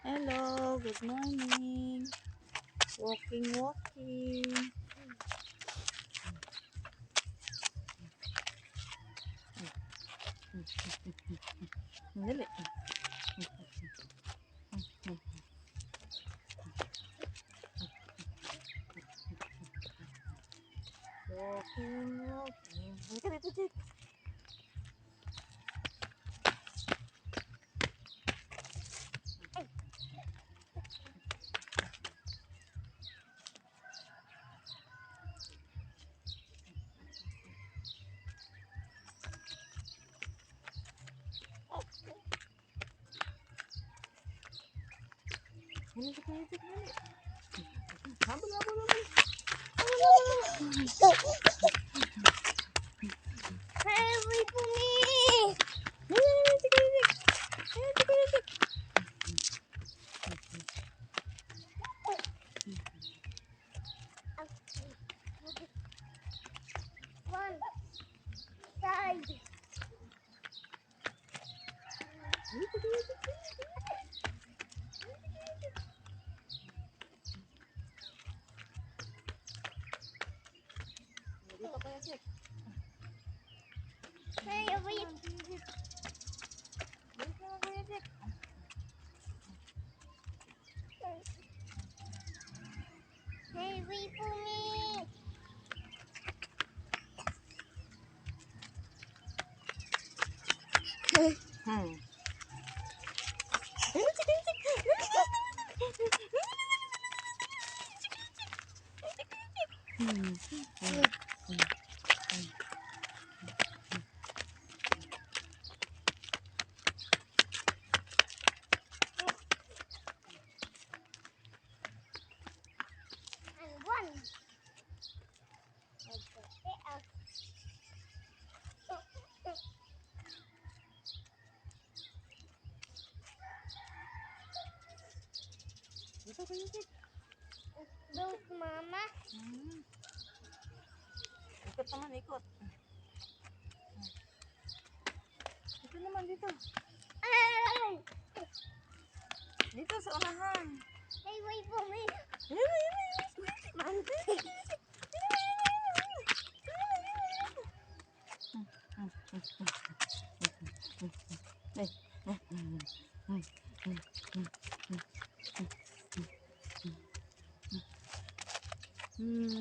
Hello, good morning. Walking. Dali. Walking. Halika dito, Jake. Dali. Habol. Hey, wait for me! One side. Dito kaya, Jake. Hey, wait. Dito na, Kuya Jake. Hey, wait for me! And one. Dito, Kuya Jake. Look, Mama. Ikot naman, ikot. Dito naman, dito. Ay! Dito sa unahan. Hey, wait for me!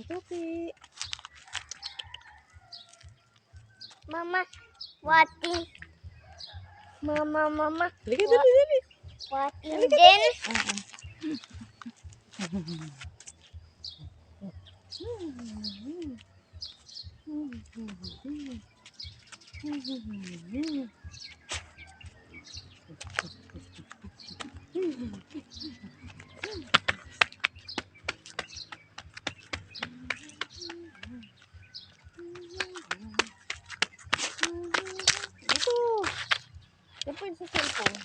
Topi. Mama, watching. Mama, Halika, dali. watching din. Ito. Yan po yung sa cellphone.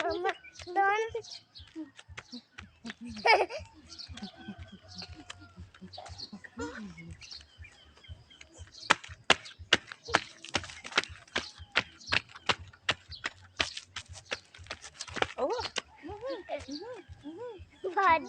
Mama, don't. Oh. Bad.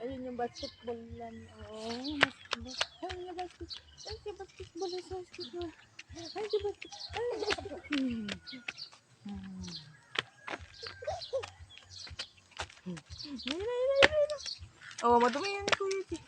Ayun yung basketball lang. Oh, basketball. Ay, yung basketball. Ay, si basketball. Ay, si basketball. Ay, si basketball. Ay, oh, madumi yan ni Kuya Jake.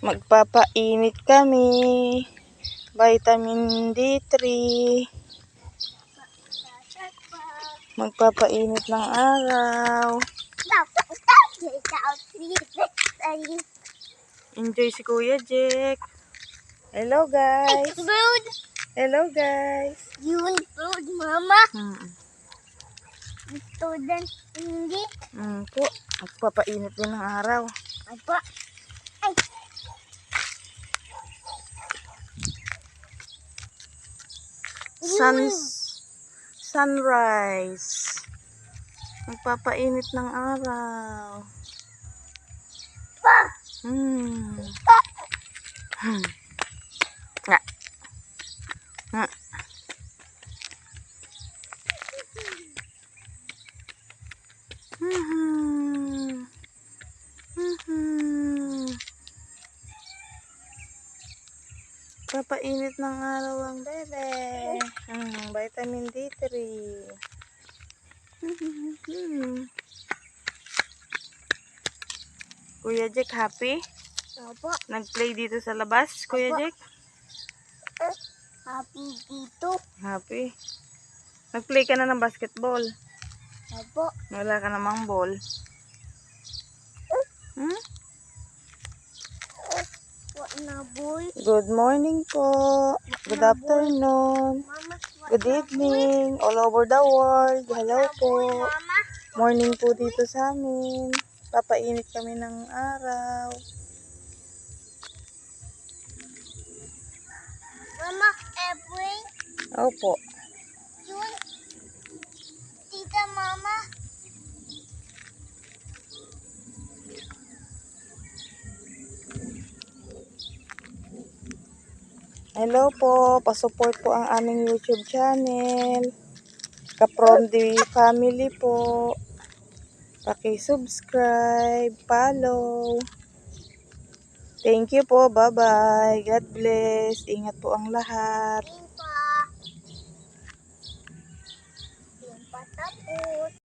Magpapainit kami. Vitamin D3. Magpapainit ng araw. Enjoy si Kuya Jack. Hello guys. Food. Hello guys. Yun food, mama. Student, hindi. Po. Magpapainit din ng araw. Apa? Ay. Sunrise. Magpapainit ng araw. Pa. Nga. Nga. Papainit ng araw ang bebe. Vitamin D3. Kuya Jack, happy? Apa? Nag-play dito sa labas, Kuya Apo. Jack? Happy dito. Happy. Nag-play ka na ng basketball. Apa? Wala ka namang ball. What na boy? Good morning po. Good afternoon. Mama, Good evening. All over the world. Hello po. mama. Morning po dito sa amin. Papainit kami ng araw. Mama, every Opo. yun. Tita, mama. Hello po. Pasupport po ang aming YouTube channel. Ka-From the Family po. Paki-subscribe, follow. Thank you po. Bye-bye. God bless. Ingat po ang lahat. Timpa. Timpa tapos.